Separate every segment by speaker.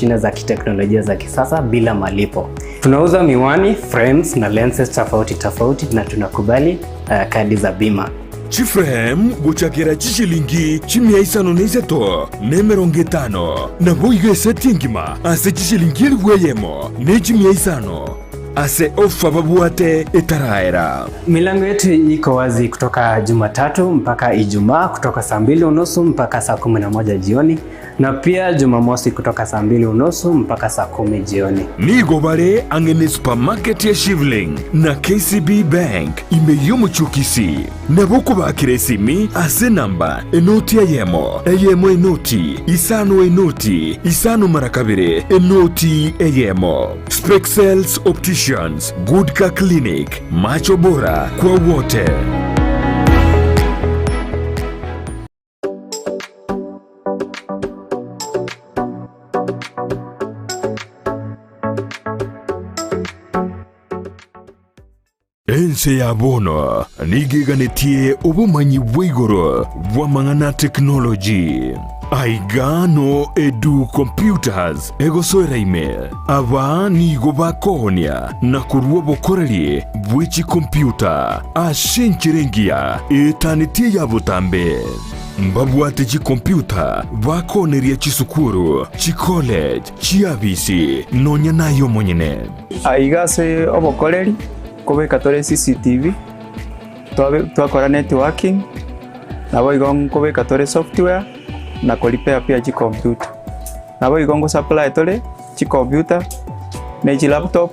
Speaker 1: mashine za kiteknolojia za kisasa bila malipo. Tunauza miwani, frames na lenses tofauti na tunakubali kadi za bima.
Speaker 2: Chiframe guchakira chishilingi chimia isano neiseto nemerongitano na boiga setingima ase chishilingi liweyemo ne chimia isano ase ofa babuate etaraera.
Speaker 1: Milango yetu iko wazi kutoka Jumatatu mpaka Ijumaa kutoka saa 2:30 mpaka saa 11 jioni na pia Jumamosi kutoka saa 2:30 mpaka saa 10 jioni.
Speaker 2: Nigo bare angene supermarket ya Shivling na KCB Bank imeyomo chukisi na boko bakire simi ase namba enoti eyemo enoti isano marakabire enoti eyemo. Spexels Opticians, Goodka Clinic, macho bora kwa wote. Ense ya bono nigiganetie obumanyi bw'igoro bw'amang'ana technology. Aigano edu computers egosoera email aba nigo bakonia na kurwo bokoreri bw'ichi computer ashenchirengia etanitie ya butambe mbabwate chi computer bakoneria chisukuru chi college chi abisi nonya nayo monyene
Speaker 3: aigase obokoreri kobeka tore CCTV twakora networking nabo igon kobeka tore software na kolipea pia chi computer nabo igon supply tore chi computer na chi laptop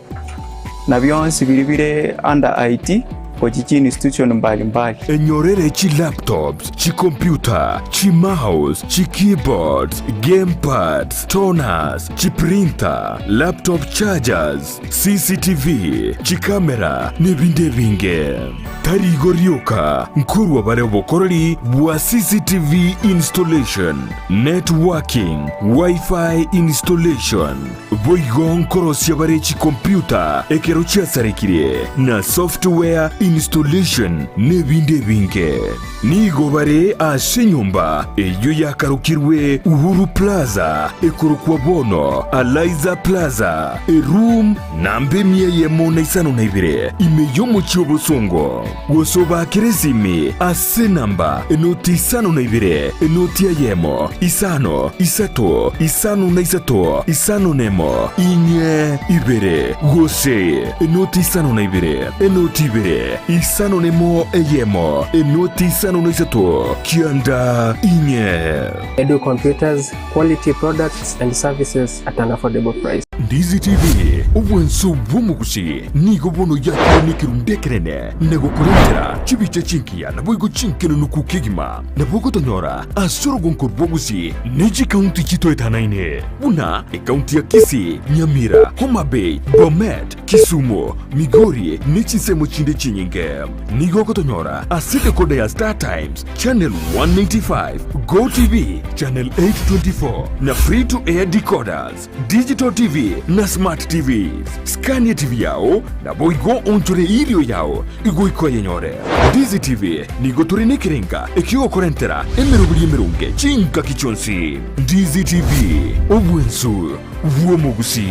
Speaker 3: na byonsi biribire under IT kwa chichi institution mbalimbali.
Speaker 2: Enyorere chi laptops, chi computer, chi mouse, chi keyboards, gamepads, toners, chi printer, laptop chargers, CCTV, chi camera, nebinde binge. Tarigo ryoka, nkurwa bare bokorori bwa CCTV installation, networking, Wi-Fi installation. Boigon korosia bare chi computer, ekero chia sarekire, na software installation nebinde binge. Nigo bare ase nyumba eyo yakarukirwe Uhuru Plaza, ekorokwa bono Aliza Plaza, room nambe yemo na isano na ibire imeyomo chiobo songo gosoba kiresimi ase namba enoti isano na ibire enoti yemo isano isato isano na isato isano nemo inye ibire gose enoti isano na ibire enoti ibire isano nemo eyemo enoti isano na isato kianda inye.
Speaker 4: Edu Computers, quality products and services at an affordable price.
Speaker 2: Ndizi TV obwenso bumugusi nigo bono yakire nikirundekerene nego kurentera chibiche chinkia na boigo chinkeno nukukigima na bogo tonyora asoro gonko bogusi neji county chito etanaine buna county ya Kisii, Nyamira, Homa Bay, Bomet, Kisumu, Migori nechi semo chinde chinyinge nigo kotonyora asite kode ya Star Times channel 195 Go TV channel 824 na free to air decoders digital TV na smart TVs. Scania TV yao na boigo onchore ilio yao igo iko yenyore. Ndizi TV nigo turine kirenga ekio korentera emerunge chinka kichonsi. Ndizi TV obwensu vuomugusi.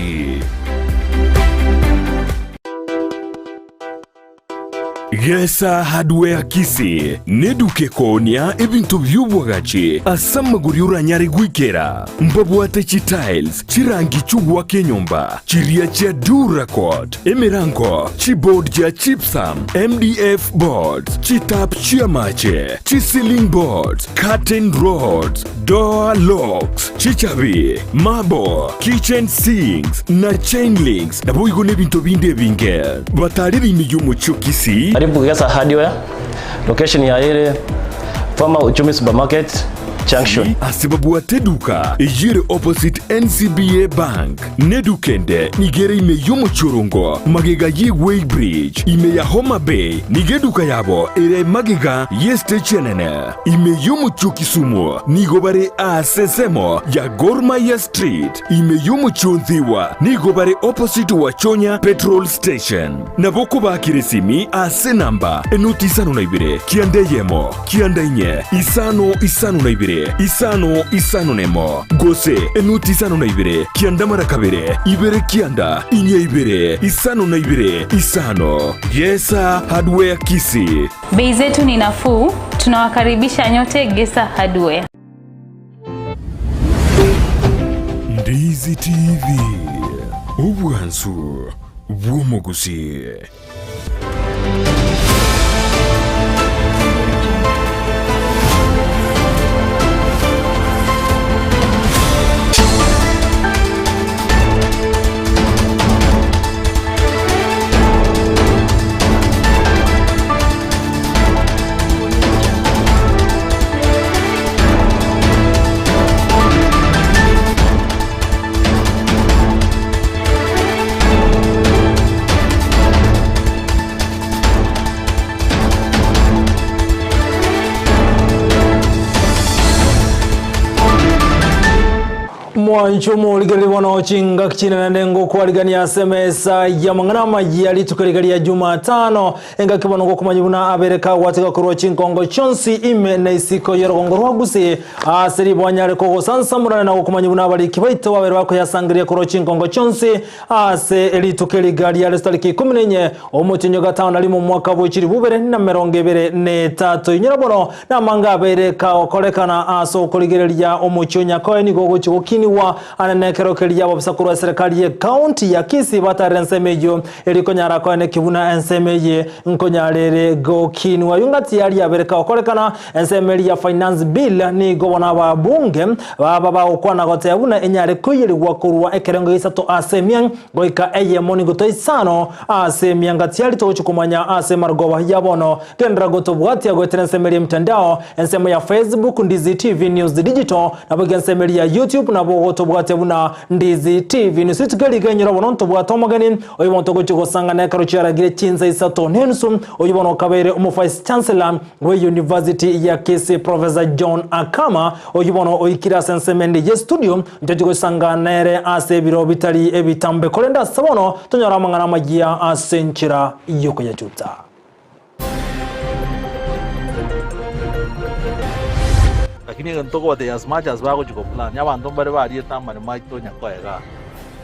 Speaker 2: Gesa hardware Kisii neduke konia ebintu byubwagachi asamaguri uranyari gwikera mbabwate chi tiles chirangi chugwa kenyomba chiria cha Duracord emirango chi board cha Gypsum MDF boards chi tap chiamache chi ceiling boards curtain rods door locks chichabi marble kitchen sinks na chain links na boigo nebintu binde binge batari imiyumo chukisi.
Speaker 5: Karibu Gesa Hardware, location ya ile Farmer Uchumi Supermarket Junction.
Speaker 2: Asibabu ateduka ejire opposite NCBA Bank. Nedukende nigere ime yomo chorongo magega ye Weighbridge ime ya Homa Bay nigeduka yabo ere magega ye stachenene ime yomo chokisumo nigobare asesemo ya Gormaya Street ime yomo chonthiwa nigobare opposite Wachonya Petrol Station naboko bakiresimi ase namba enoti isano na ibire kiande yemo kiande inye isano na ibire ibere isano nemo Gusii enuti isano na ibere kianda mara kabere ibere kianda inya ibere isano na ibere isano Gesa Hardware Kisii.
Speaker 6: Bei zetu ni nafuu, tunawakaribisha nyote Gesa Hardware.
Speaker 2: Ndizi TV ubwansu bw'Omugusii.
Speaker 7: Mwancho muligali wana chinga kichina na nengo kuwaligania semesa ya mangana majali tukaligali ya Jumatano enga kibanongo kumanyibuna abereka watika kuruwa chinkongo chonsi ime na isiko yorogongo rwa Gusii asiri bwanyare kogo sansa murana na kumanyibuna abali kibaito wabere wako ya sangria kuruwa chinkongo chonsi ase elitukeligali ya lestaliki 14 omutinyo gatano nali mu mwaka bw'ekiri bubere na merongo ebere ne tatu inyirabono na manga abereka okolekana aso kuligerelia omuchonya koe ni gogo chukini wa ananekero kelia wabisakuru wa serikali ya kaunti ya Kisii batare nsemejo elikonyara kwa nekibuna ensemeje nkonyarere go kinwa yungati yali abereka okolekana ensemeli ya finance bill ni gobona ba bunge baba okwana gote yabuna enyare kuyiri wakurwa ekerengo Isato asemyan goika eyemoni goto isano asemyan ngati yali tochukumanya asemargoba yabono kendra goto bwati agote ensemeli mtandao ensemo ya Facebook Ndizi TV News Digital na bwe ensemeli ya YouTube na bogoto bwate buna Ndizi TV ni sitgali ganyira bononto bwato magani oyibonto gochiko sangana karuchara gire Chinsa Isato nensum oyibono kabere vice chancellor we University ya Kisii Professor John Akama oyibono oikira sensemende ye studio njochiko sangana ere ase biro bitali ebitambe kolenda sabono tonyora mangana magia asenchira yoko ya chuta.
Speaker 8: Lakini ngantoko wate as much as bago chiko plan yabantu bare bari tamane maito nyakoega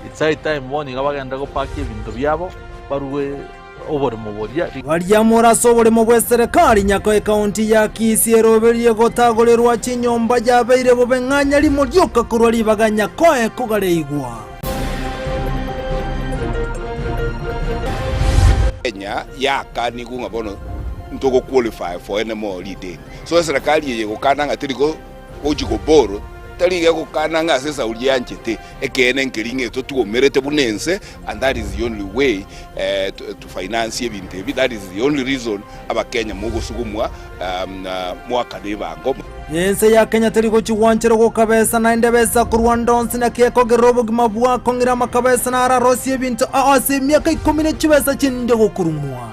Speaker 8: it's high time morning abagenda go paki ibintu byabo baruwe obore muboria
Speaker 7: Waryamura sobore mu bweserikali nyako county ya Kisii roberie gotagolerwa chinyomba yabeire bobenganya limuryoka kurwali baganya koe kugareigwa
Speaker 9: Kenya yakani kunga bono ntoko qualify for any more leading so serikali yeye gukana tiriko ojiko boro talige gukana nga sesa ulyanchete ekene nkiringe to tuomerete bunense and that is the only way to finance ebintu that is the only reason abakenya mugusugumwa mwaka debango
Speaker 7: yense ya Kenya teriko chiwanchero go kabesa na ndebesa kurwandonsi na keko gerobo gimabwa kongira makabesa na ararosi ebintu ase miaka 10 chibesa chinde go kurumwa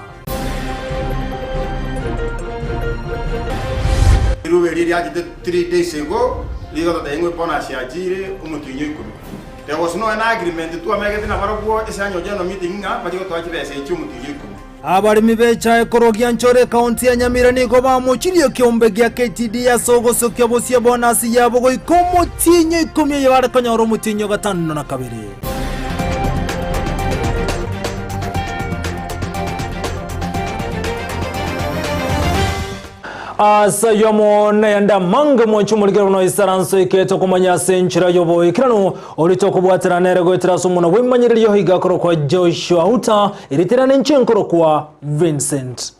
Speaker 10: Rubeli ya 3 days ago ligo da yengo pona siajire umutinyo ikuru there was no an agreement to amega na baragwo esanyo jano meeting nga bajigo twakibese icyumutinyo ikuru
Speaker 7: abarimi becha ekorogia nchore county ya Nyamira nigo bamuchirie kiombe gya KTD ya sogo sokya bosia bonasi yabo go ikomutinyo ikomye yabare kanyoro mutinyo gatano na kabiri asa yomo nenda manga mwanchu muligero no isaranso iketo kumanya senchira yobo ikirano olito kubwatira nerego itirasumu na wimanyiriro yohiga koro kwa Joshua Auta iritirane nchenkoro kwa Vincent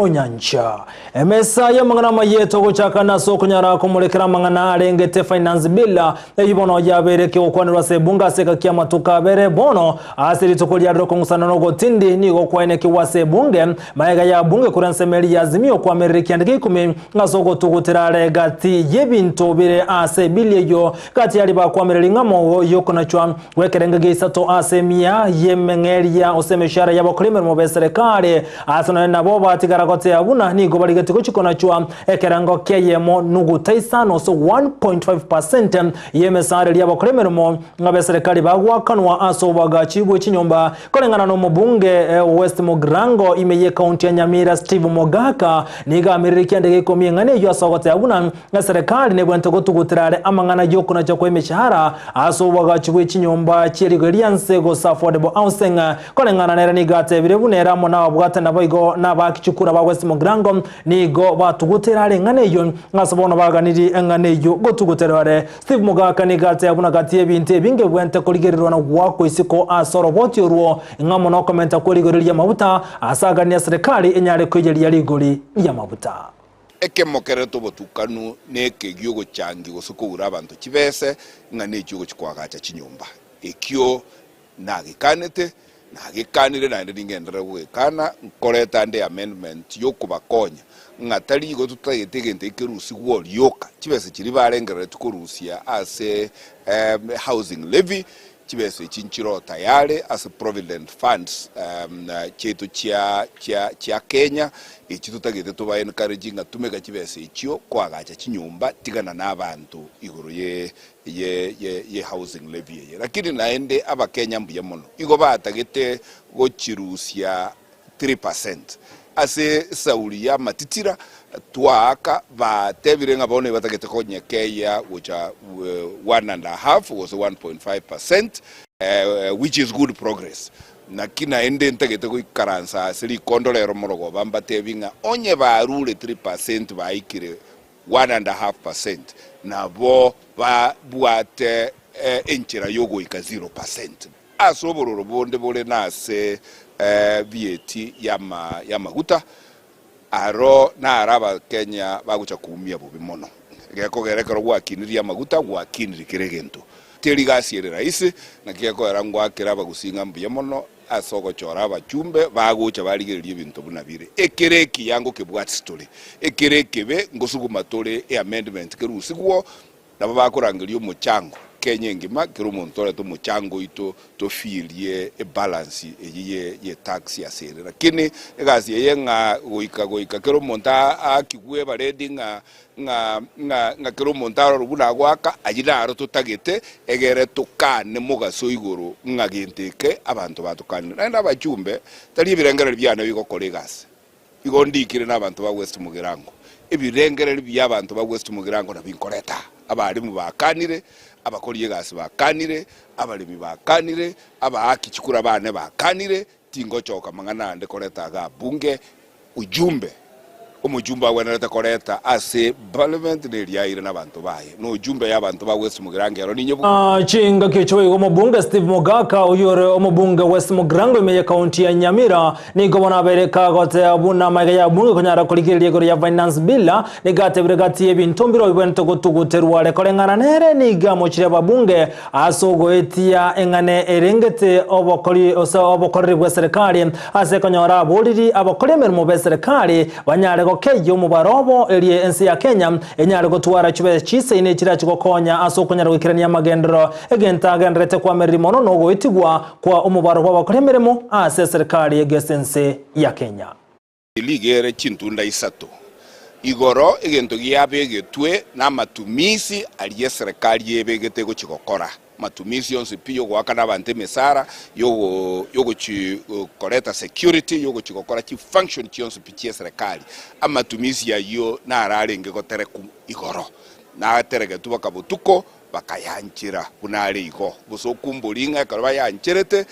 Speaker 7: Onyancha emesa ya mangana mayeto gochaka naso kunyara kumulekera mangana arengete finance bill eyibono yabereke okwanirwa sebunga seka kiama tukabere bono asiri tukulia roko ngusana no gotindi nigo kwaeneke wase bunge maega ya bunge kuransemeli yazimio kwa meriki andike 10 ngasogo tugutirare gati yebinto bire ase bilyeyo kati yali ba kwa mereli ngamo yokona chwa wekerenge Isato asemia yemengeria osemeshara yabo kulimero mo beserekare asana nabo batigara gote abuna ni go baligete chikona chwa ekerango keyemo nuguta isano so 1.5% yemesare yabakoremermo ngabe serikali bagwakanwa aso bagachibwe chinyomba kolengana no mubunge West Mogrango imeye county ya Nyamira Steve Mogaka niga amerika ndege komye ngane yo asogote abuna nga serikali ne bwente gotugutirare amangana yokuna cyo kwemeshahara aso bagachibwe chinyomba chirigalianse go affordable housing kolengana nera nigate birebunera mo na bwate naboigo nabakichukura ba West Mogrango nigo batugutirare ngane yo ngasobona baganiri ngane yo gotugutirare Steve Mogaka nigate abuna gatiye binte binge bwente koligerirwa na gwako isiko asoroboti ruo ngamo no komenta koligerirya mabuta asagania serikali enyare kwegeria ligori ya mabuta
Speaker 9: ekemokere tobotukanu neke gyogo changi gosukura abantu kibese ngane gyogo chikwagacha chinyumba ekyo nagikanire na ndingendera gwekana nkoreta nde amendment yokubakonya ngatari go tutayete ikirusi gwolyoka kibese kiri barengere tukurusia ase housing levy kibese chinchiro tayari as provident funds chetu chia Kenya tutagete tuba encouraging atumeka kibese ikyo kwagacha chinyumba tigana n'abantu iguru ye housing levy lakini naende abakenya mbuye mono igo batagete go chirusia 3% ase sauli ya matitira tuaka batebirenga bone batagete konyekeya which are 1.5 was 1.5%, which is good progress nakina ende ntegete ko ikaransa sili kondolero morogo bamba tebinga onye barule 3% baikire 1.5% nabo ba buate enchera yogo ika 0% asobororo bonde bole nase VAT ya maguta aro na araba Kenya bagucha kumia bobi mono geko gerekero gwakiniria maguta gwakiniri kiregento teri gasiere raisi na geko erangwa akiraba gusinga mbuye mono asogo chora abachumbe bagucha barigererie bintu bunabire ekereki yango kebwat story ekereki be ngosuguma tole amendment kerusigwo nabo bakorangerio muchango Kenya ngima kero montore to muchango ito to filie balance ye tax ya sere lakini egasi yenga goika kero monta akigwe baredi nga kero montaro rubuna gwaka ajira aro tutagete egere tukane mugaso iguru ngagenteke abantu batukane nanda bachumbe tali birengere byana biko kolegasi igondikire n'abantu ba West Mugirango ebirengere by'abantu ba West Mugirango na binkoreta abari mu bakanire abakoriye gasi bakanire abalimi bakanire abahaki chikura bane bakanire tingo choka mangana ande koreta ga bunge ujumbe umujumba wanareta koreta ase parliament neriyaire n'abantu baye no ujumbe y'abantu ba West Mugirango ero ninyo
Speaker 7: chinga kichwe umubunge Steve Mogaka uyore umubunge West Mugirango imeye county ya Nyamira ni gobona bereka gote abuna maga ya bunge kunyara kuligirie gore ya finance bill ni gate bregati ebintombiro ibento gotuguterware kolengana nere ni gamo chire babunge asogo etia engane erengete obokori obokori bwa serikali ase konyora boliri abokori mermo be serikali banyare keyo mubarobo elie ensi ya Kenya enyare gotwara chibe chise ine chira chikokonya aso kunyara gukirania magendero egenta gendrete kwa merimono no goitigwa kwa umubaro w'abakoremeremo ase serikali egesense ya Kenya
Speaker 9: ligere chintunda Isato igoro egento giabegetwe na matumisi aliye serikali yebegete go chikokora matumisi yonse piyo gwakana bante mesara yogo chi koreta security yogo chikokora chi function yonse pichie serikali amatumisi ya yo na ararenge go tereku igoro na terege tuba kabutuko bakayanchira bunale igo buso kumbulinga kalaba yancherete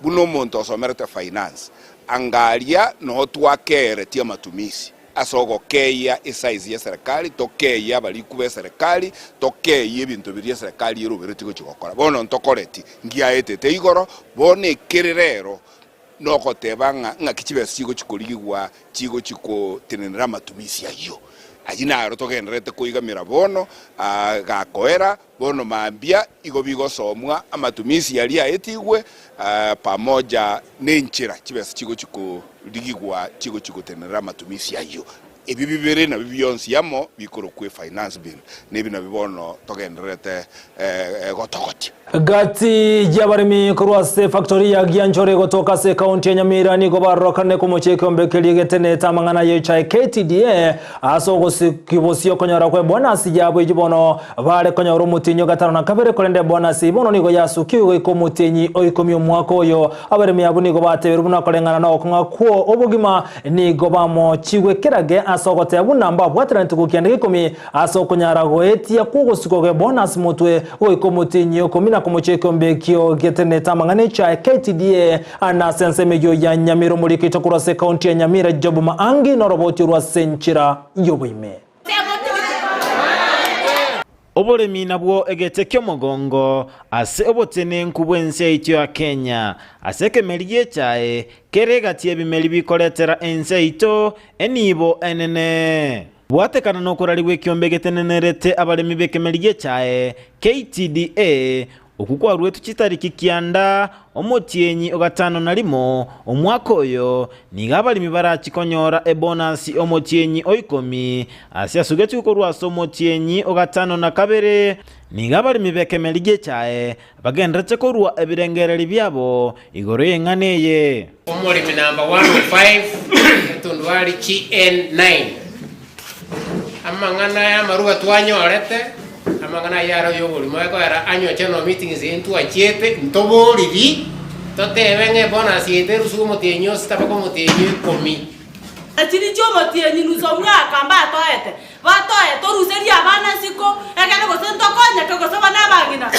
Speaker 9: buno monto somerete finance angalia no twakere tia matumisi asogo keya size ya serikali tokeya bali kube serikali tokeya ibintu biri serikali irubiritiko chikokora bono ntokoreti ngia etete igoro bone kererero noko tebanga ngakichibese chigo chikoligwa chigo chiko tenenera matumisi ayo ajina aro togenderete kuigamira bono gakoera bono mambia igo bigo somwa amatumisi yali aetigwe pamoja nenchira chibese chigo chiko ligwa chigo chiko tenera matumisi ayo ebibibere na bibionsi yamo bikoro kwe finance bill nebina bibono togenderete gotogoti
Speaker 7: gati jabarimi kurwase factory ya Gianchore gotoka se county ya Nyamira ni gobarokane kumucheke ombekeli getene tamangana yecha KTDA aso gosikibosio konyara kwe bonus yabo ijibono bare konyara mutinyo gatano na kabere kolende bonus ibono nigo yasukiwe ko mutinyi oikomi omwako oyo abarimi abuni go bateberu buna kolengana na okunga kwo obugima ni go bamo chiwe kirage aso gote abuna mba bwatrent kukiande gikomi aso konyara goetia kugosiko ke bonus mutwe oikomutinyi okomina kumucheke ombekio getene tamangane cha KTDA ana sensemejo ya Nyamiro mulikito kurase county ya Nyamira jobu maangi na roboti rwa senchira yoboime oboremi nabwo egetekyo mogongo ase obotene nkubwense ityo ya Kenya aseke meliye chae keregatie bimeli bikoletera ense ito enibo enene bwatekana nokuraliwe kiombe getenenerete abalemi bekemeliye chae KTDA okukwa rwetu chitariki kianda omotienyi ogatano na limo omwaka oyo nigabalimi barachikonyora ebonasi omotienyi oikomi asia sugeti kukorwa somotienyi ogatano na kabere nigabalimi bekemeliye chae bagendrete korwa ebirengereri byabo igoro yenganeye
Speaker 11: omulimi number 105 tundwali KN9 amangana ya maruga twanyorete amangana yaro yobuli mweko era anyo cheno meetings into achete ntobolivi totebenge bonus yete rusumo tenyo sitaba ko mutenyo komi
Speaker 12: achiri chomo tenyi nuzomwa kamba toete batoe toruseri abana siko ekane go sento konya ko soba nabangina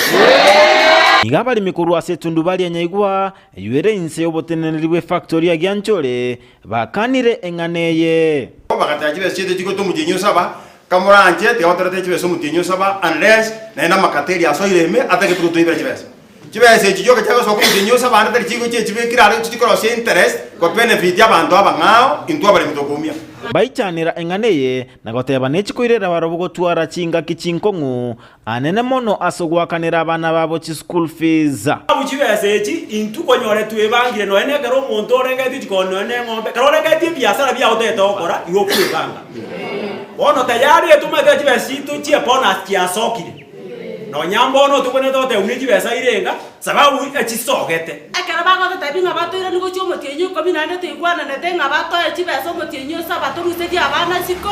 Speaker 7: igabali mikuru asetundu bali enyaigwa yuere inse oboteneriwe factory ya Gianchore bakanire enganeye
Speaker 10: bagatajire chete tiko to mutenyo saba kamuranje teoterete chibeso mutinyo saba unless na makateri asoireme atake turuto ibere chibeso chibeso chijoka chago so mutinyo saba ande chigo chibe kiraro chikoro se interest ko benefit y'abantu abangao into abale mitokomia
Speaker 7: baichanira enganeye nagoteba nechikoirera barobugo twara chinga kichinkongu anene mono asogwakanira abana babo chi school fees
Speaker 13: abuchibesechi into konyore twebangire no ene karo muntu orengeti chikono ne ngombe karo orengeti biashara bya otete okora igo kwebanga ono tayari etumete chibesito chie bonus kiasokire no nyambo no tukone tote uniji besa irenga sababu echisogete
Speaker 12: akara bago tabinga batoira nigo chomo tienyo komina ne tegwana ne tenga batoya chibeso motienyo saba toruse dia abana siko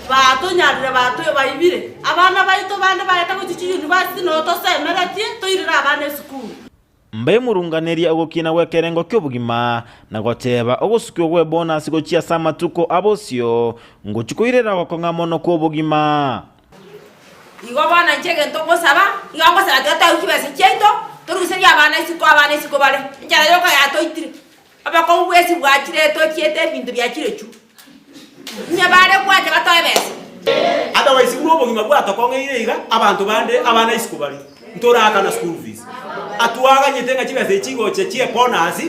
Speaker 12: bato nyarire bato bayibire abana baito bande bayeta ko chichi university no to semerati toirira abana school
Speaker 7: mbe murunganeria ogokina wekerengo kyobugima nagoteba ogosukyo gwe bonus go chia samatuko abosio ngochikoirera wakonga mono ko bugima
Speaker 12: igo bana chege ntoko saba igo saba tata ukibese cheito toruse ya abana siko bale njara yoka ya toitire abako bwesi bwachire to chiete bintu byachire chu nyabare kwaje batoebese
Speaker 13: otherwise ubo bugima bwatokongeire iga abantu bande abana siko bale ntoraka na school fees atuaga nyetenga chibese chigo chie bonus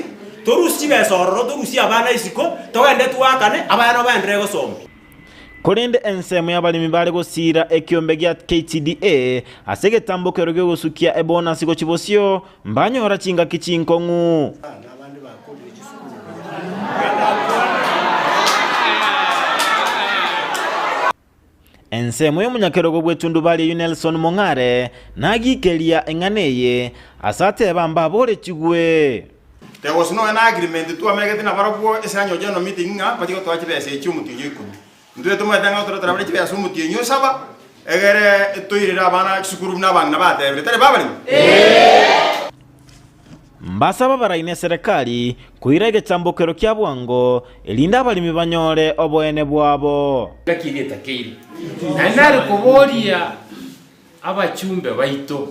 Speaker 13: torusi chibese ororo torusi abana isiko togende tuakane abana bandre gosoma
Speaker 7: Kolinde ensemo y'abalimi bale gosira ekiombe gya KTDA asege tambokero gyo gosukia ebonus go chibosio mbanyora chinga kichinkongu ensemo y'omunyakero go bwetundu bali Nelson Mongare nagikelia enganeye asate bamba bole chigwe
Speaker 10: there was no an agreement to amegete na barabwo esanyo jeno meeting nga batiko to achibese echimutinyo ikumi ndwe to madanga otro travel chibeso mutinyo saba egere toirira abana chukuru n'abana batebire tare babali
Speaker 7: mbasaba baraine serikali kuirege chambokero kya bwango elinda abalimi banyore oboene bwabo
Speaker 11: lakini takiri nanari kuboria abachumbe baito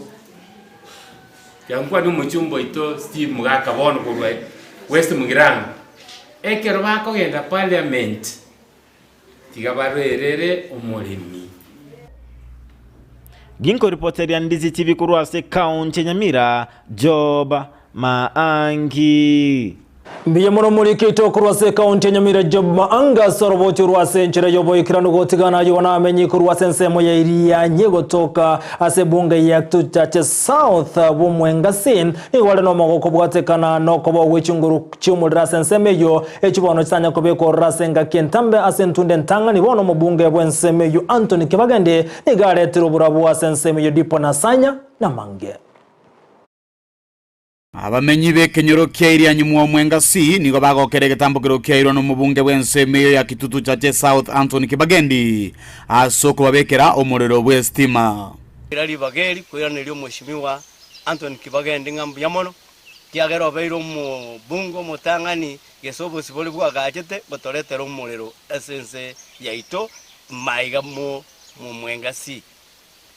Speaker 11: yangwa n'umuchumbo ito Steve Mugaka bono kurwe West Mugiranga ekero bako genda parliament tigabarerere umulimi
Speaker 7: ginko reporter ya Ndizi TV kurwase county Nyamira Job Maangi Mbiye muno muri kito kurwase kaunti ya Nyamira Job anga soroboti urwase nchira yobo ikirano gotigana yo na amenyi kurwase nsemo ya iria nyego toka ase bunge ya Tutache South bumwengasin ni wale no magoko bwatekana no kobo wechunguru chumurase nsemeyo echibono tsanya kobeko rasenga kentambe ase ntunde ntanga ni bono mubunge bwensemeyo Anthony Kibagende ni gare tiruburabu ase nsemeyo dipo na sanya na mange.
Speaker 14: Abamenyi bekenyoro kyairi anyumwa mwengasi nigo bagokere getambukiro kyairo no mubunge bwensemeyo ya Kitutu Chache South Anthony Kibagendi asoko babekera omurero bwestima
Speaker 15: irali bageri kwiraniryo mheshimiwa Anthony Kibagendi ngambu yamono kiagero beiro mu bungo mutangani gesobo siboli bwagachete botoretero omurero essence yaito maiga mu mwengasi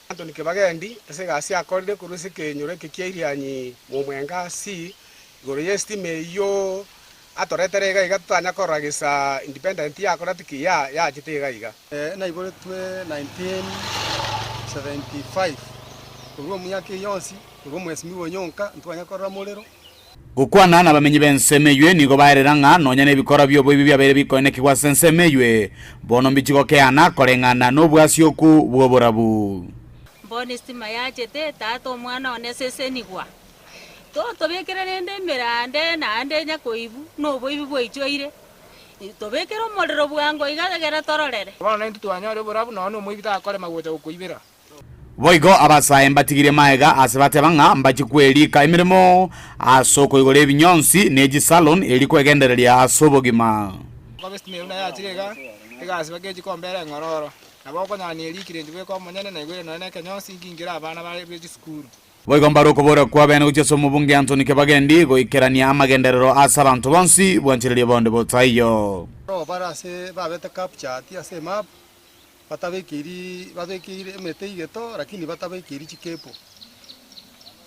Speaker 16: Anthony Kibagendi ese gasi akorire kurusi kenyure kikyairi anyi mu mwengasi goro yestime yo atoreterega igatanya koragisa independent yakora tikiya yachitega iga
Speaker 17: na iboretwe 1975 kuruo munyaki yonsi kuruo mwesimi wonyonka ntwanya korra mulero
Speaker 14: gukwana na bamenyi bensemeyo nigo baerera nga nonya ne bikora byo byo byabere bikoene kigwa sensemeyo bono mbichiko keana korengana no bwasyoku bwoborabu
Speaker 18: Boni stima yachete tato mwana onesese nigwa to bekera nende mirande na ande nyakoibu no boibu boichoire to bekera molero bwango igagera tororere
Speaker 16: bana ntu twanyore borabu no muibita akore magwoja gukuibira
Speaker 14: boigo abasaye mbatigire maega asebate banga mbachikweli ka imirimo asoko igore binyonsi neji salon eliko egendereria asobogima
Speaker 16: kwa bestime una yachirega igasi bageji kombere ngororo naboko nyani elikire ndwe ko monyane na igore no neke nyonsi ngingira abana bari bye school
Speaker 14: boigo mbaroko bora kwa bene ucheso mubunge Anthony Kibagendi go ikerania amagenderero asabantu bonsi bwanchirerie bonde botayo
Speaker 17: bara se babeta capture tia se map batabekiri meteigeto lakini batabekiri chikepo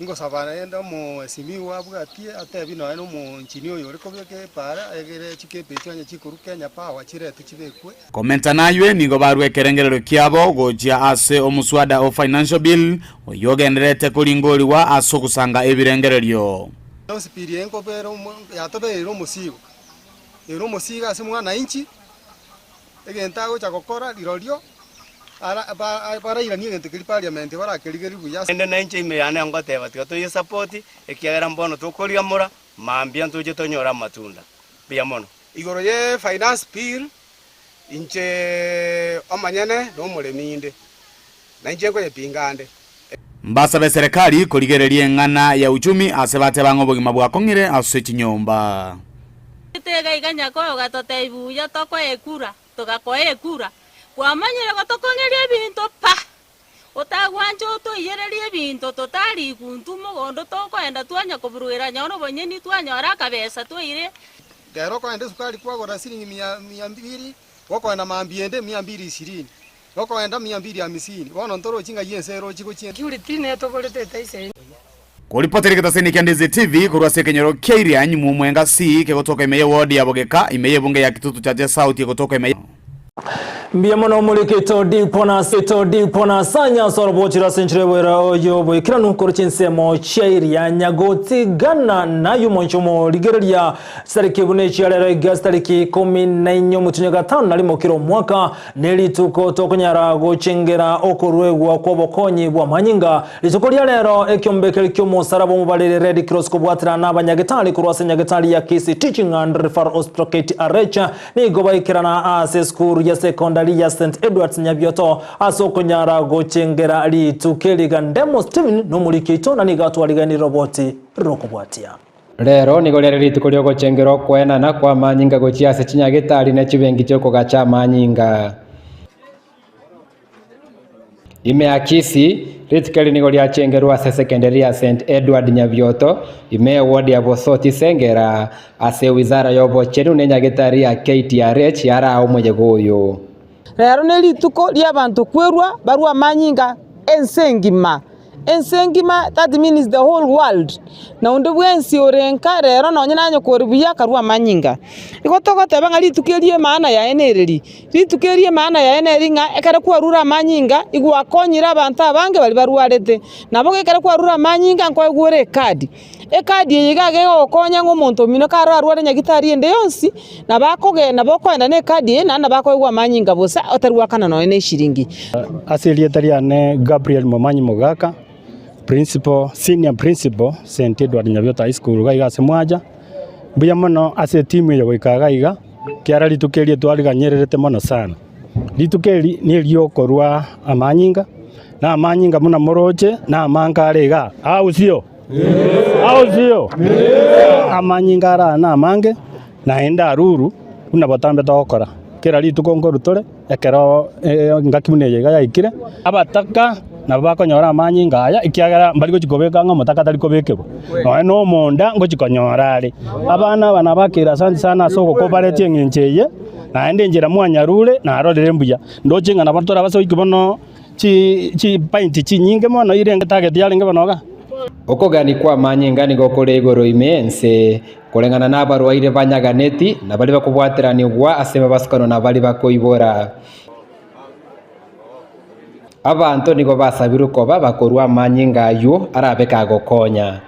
Speaker 17: ngo sabana enda mu esimi wabwatie atebi no eno mu nchini oyo riko byeke para egere chikepe cyanye chikuru Kenya power chirete chibekwe
Speaker 14: komenta nayo nigo barwe kerengerero kyabo gojia ase omuswada o financial bill oyogenderete kulingori wa asokusanga ebirengereryo
Speaker 17: no spirie ngo bero yatobero musigo ero musiga ase mwana inchi egentago chakokora lirorio para irani gente kili parliament bara keligeri buya
Speaker 15: ende na inche ime yana ngoteba tigato ye support ekiagera mbono tukoria mura mambia ntuje tonyora matunda bia mono
Speaker 16: igoro ye finance bill inche omanyene no mureminde na inche ko yepingande
Speaker 14: mbasa be serikali koligererie ngana ya uchumi asebate bango bogima bwakongire ase chinyomba
Speaker 18: tega iganya ko gatoteibu ya toko ekura tugako ekura kwamanyire gotokongerie bintu pa otagwanjo to iyererie bintu totali kuntu mugondo tokoenda twanya kuburuira nyono bonyeni twanyora kabesa twire
Speaker 17: gero ko ende sukali kwa gora siringi 200 wako na mambiende 220 wako enda 250 wono ntoro chinga yensero chiko chin
Speaker 12: kiuri tine to bolete taise
Speaker 14: Kulipoteri kitaseni kia Ndizi TV kurwase kenyero keiri anyi mumwenga si kegotoka imeye wodi ya bogeka imeye bunge ya Kitutu Chache South kegotoka imeye
Speaker 7: Mbiye muno muri kito dipona sanya sorobotira senchirewera oyo boikira nukoro chinsemo chairi ya nyagoti gana na yumonchomo ligereria sariki bune chiarere gastariki 14 mutunyaga 5 nalimo kiro mwaka neli tuko tokonyara gochengera okorwegwa kwobokonyi bwa manyinga litukolia lero ekyombekeri kyomo sarabo mubalere Red Cross kubwatira nabanyagetali kurwase nyagetali ya Kisii Teaching and Referral Hospital Arecha ni gobaikirana ase school ya secondary ya St Edward's Nyabioto asokonyara gochengera litukeliga ndemo Steven no muri kito na nigatwariga roboti rokobwatia
Speaker 19: Rero nigorere ritukorio gochengero kwena na kwa manyinga gochiase chinyagitari na chibengi choko gacha manyinga ime akisi ritukeli nigoria chengeru ase secondary ya St Edward Nyabioto ime ward ya Bosoti Sengera ase wizara yobo chenu nenyagitari ya KTRH yara umwe goyo
Speaker 20: Rero nelituko lia bantu kwerwa barua manyinga ensengima that means the whole world na unde bwensi orenka rero nonye nanyo koribia karua manyinga igotoko tebanga litukerie maana ya enereri litukerie maana ya eneri nga ekara kwarura manyinga igwakonyira abantu abange bali baruarete nabo gekara kwarura manyinga nko egure kadi ekadi yiga gegokonya ng'omonto mino karo arware nyagitari ende yonsi na bakogenda bokwenda na ekadi na bakoigwa manyinga bosa otarwakana noe ne shiringi
Speaker 21: asilieta riane Gabriel Momanyi Mogaka senior principal St Edward Nyabiota High School gaiga semwaja buya mono ase timu yo goikaga iga kiara litukerie twariganyererete mono sana litukeri ni liokorwa amanyinga na amanyinga muna moroche na amanga arega au sio amanyinga ara na amange na enda aruru kuna botambe tokora kera litukongo rutore ekero ngakimune yega yaikire abataka na bakonyora amanyinga aya ikiagara mbali gochikobeka ngo mutaka tari kobekebo no monda gochikonyora ari abana bakira asante sana soko kobarete ngencheye na ende njira mwanyarure na arorere mbuya ndochinga na batora baso ikibono chi paint chi nyinge mono irenge target yaringe bonoga
Speaker 19: okogani kwa manyinga ni gokore igoro imense kurengana na barwaire banyaganeti na bali bakubwaterani gwa asema basikano na bali bakoibora abantu nigo basabiruko bakorwa amanyinga ayo arabeka gokonya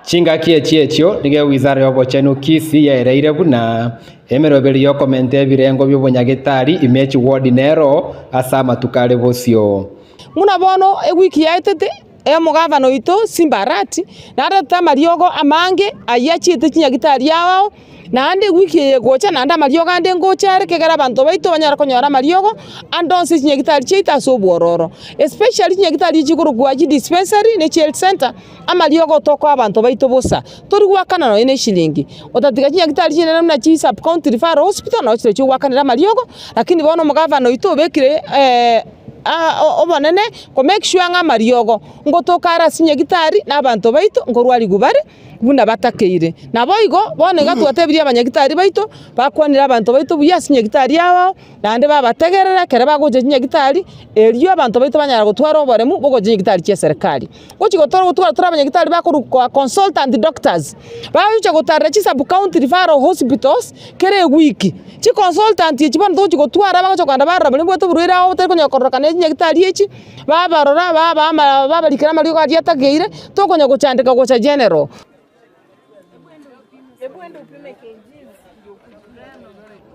Speaker 19: chinga kiechio nige wizara yobochenu Kisii yaereire buna emeroberi yo komente birengo by'obonyagitari imechi ward nero asama tukale bosio
Speaker 20: muna bono ewiki yaitete mugavana oito Simbarati na arata mariogo amange ayachiete chinyagitari yao na ande wiki yegocha na anda mariogo ande ngochare kegera bantu baito banyara konyora mariogo andonse chinyagitari cheita sobwororo especially chinyagitari chigurugwa chi dispensary ne health center amariogo toko abantu baito bosa tori gwakana no ine shilingi otatiga chinyagitari chine namna chi sub county referral hospital no chire chigwakanira mariogo lakini bono mugavana oito bekire obonene ko make sure nga mariogo ngotokara sinyagitari na abantu baito ngorwari gubare buna batakeire na boigo bone gatwatebiria abanyagitari baito bakwanira abantu baito buya sinyagitari yao nande babategerera kere bagoje sinyagitari erio abantu baito banyara gutwara oboremu bogoje sinyagitari cya serikali gochi gotoro gutwara abanyagitari bakuru consultant doctors bayo gotara chi sub county referral hospitals kere wiki chi consultant chi bano dochi gotwara bagocho kwanda barra bali bweto burira aho tari konyakorokana sinyagitari echi babarora babalikira mariogo ariatageire tokonya gochandika gocha general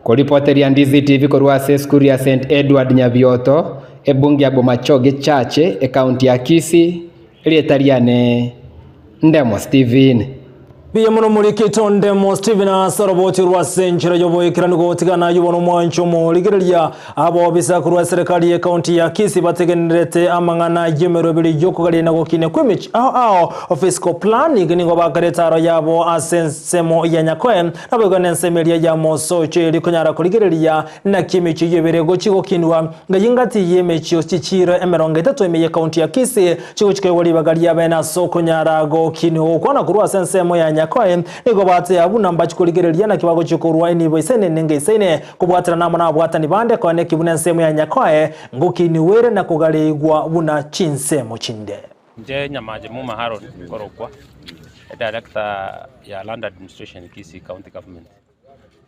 Speaker 19: Kuripoteria Ndizi TV korwa skuru ya St Edward Nyabioto ebungi ya Bomachoge chache ekaunti ya Kisii elietariane Ndemo Steven
Speaker 7: biye muno muri Kitondemo Steven asaroboti rwa senchira yoboyekirani gotigana yubono mwancho mu ligereria abo bisakuru serikali ya county ya Kisii bategenerete amangana yemero bili yokugali na gokine kwemich fiscal planning ningo bakaretaro yabo asensemo ya nyakwen nabegane nsemelia ya mosoche likunyara kuligereria na kimichi yebere gochigo kinwa ngayingati yemechi chichira emeronga 3 emeye county ya Kisii chikochike wali bagali yabena soko nyara gokino kwana kurwa sensemo ya nyakoe nigo bate abuna mbachikuligereria na kibago chikorwa ni boisene nengeisene kubwatira namana abwatani bande kone kibuna nsemo ya nyakoe ngukini were na kugalegwa buna chinsemo chinde
Speaker 22: nje nyamaje mu maharo korokwa director ya land administration Kisii county government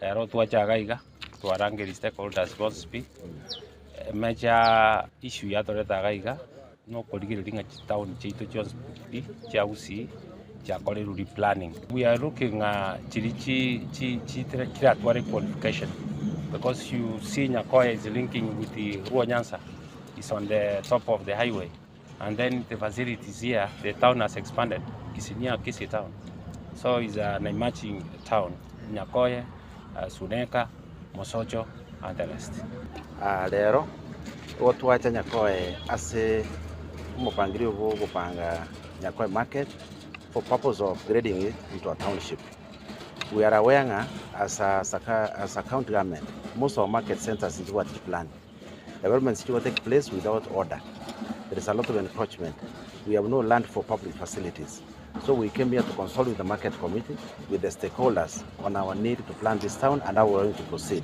Speaker 22: ero twachaga iga twarangeri stakeholders responsibility meja issue ya toreta iga no kuligereria town chito cha Gusii planning. We are looking at qualification because you see Nyakoya is linking with the Onyancha. It's on the top of the highway. And then the facilities here, the town has expanded. It's near Kisii town. So it's an emerging town. Nyakoya, Suneka, Mosocho, and the rest.
Speaker 23: Lero, otuacha Nyakoya ase mupangilio kupanga Nyakoya market for purpose of grading it into a township. We are aware as a county government, most of our market centers is what plan. Development still take place without order. There is a lot of encroachment. We have no land for public facilities. So we came here to consult with the market committee, with the stakeholders on our need to plan this town and how we're going to proceed.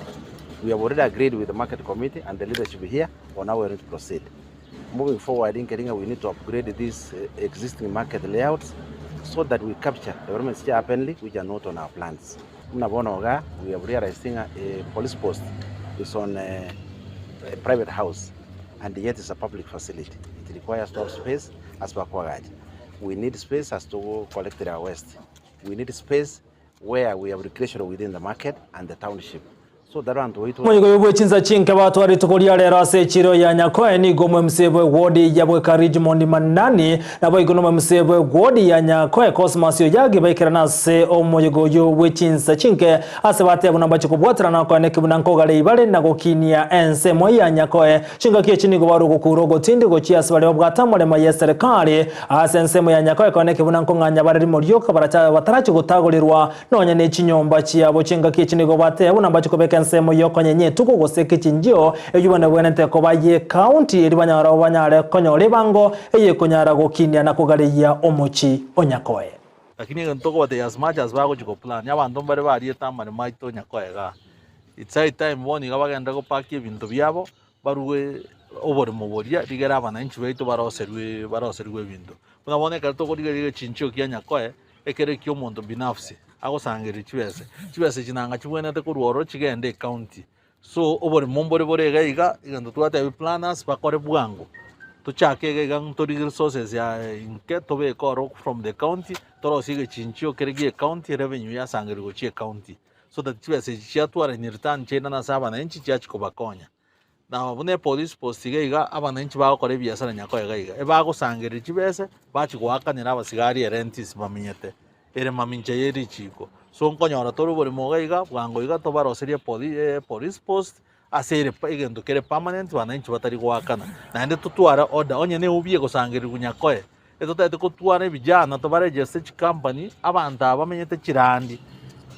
Speaker 23: We have already agreed with the market committee and the leadership here on how we're going to proceed. Moving forward, we need to upgrade these existing market layouts so that we capture developments here apparently which are not on our plans. We have realized a police post is on a private house and yet it's a public facility. requires to have space as per Kwagaji. We need space as to collect our waste. We need space where we have recreation within the market and the township. So that one to it.
Speaker 7: Mwenye yobwe Chinsa chinke watu waritukulia lero ase chiro ya Nyakoe ni gomwe msebwe wodi yabwe ka Richmond manani na bwa igonoma msebwe wodi ya Nyakoe Cosmas yagi baikira nase omuyego yobwe Chinsa chinke ase bate abuna bacho kubwatira na kwa nekibuna nkogale ibale na gokinia ense moya Nyakoe chinga kie chini gobaru gokurogo tindi gochiasa bale obwatamole maye serikali ase ense moya Nyakoe kwa nekibuna nkonganya bale rimoryoka baracha bataracho gutagulirwa nonya ne chinyomba chiabo chinga kie chini gobate abuna bacho kubeka nsemo yoko nyenye tuko goseke chinjio eyubana bwenete ko baye county eribanyara obanyare konyore bango eye konyara gokinia na kugaliya omochi Onyakoe
Speaker 8: lakini ntoko bate as much as bago chiko plan yabantu bare bari tamane maito Nyakoe ga it's high time boni gabagenda go paki ibintu byabo baruwe obore muboria rigera abananchi beito baroserwe bintu unaboneka toko rigere chinchio kya Nyakoe ekere kyo muntu binafsi agosangera chibese chinanga chibwenete kurworo chigende county so obore mombore borega iga igando twate planners bakore bwango tuchake iga ntori resources ya inke tobe koro from the county toro sige chinchio kerege county revenue ya sangera go chie county so that chibese chiatwara ni return chena na saba na inchi chiachiko bakonya na bune police post iga abana inchi bakore biasara Nyakoe iga ebago sangera chibese bachiko akanira abasigari rentis baminyete ere mamincha yeri chiko so nkonyora toro bore mogaiga bwango iga to baroseria police post asere igendo kere permanent bananchi batari gwakana na ende tutwara order onye ne ubiye gusangirira Nyakoe eto tete kutwara bijana to baregister company abanta bamenyete kirandi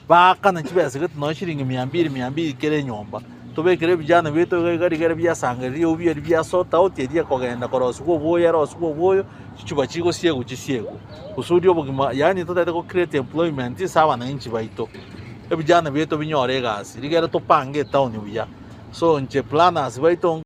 Speaker 8: bakana kibese gete no shiringi 200 kere nyomba tobekere bijana beto gari byasangirira ubiye bya sort out yedi kogenda korosu go boya rosu go boyo chichuba chigo siego chisiego kusudi obugima yani totete ko create employment isaba na inchi baito ebijana beto binyorega asi rigera to pange town ubiya so nche planners baito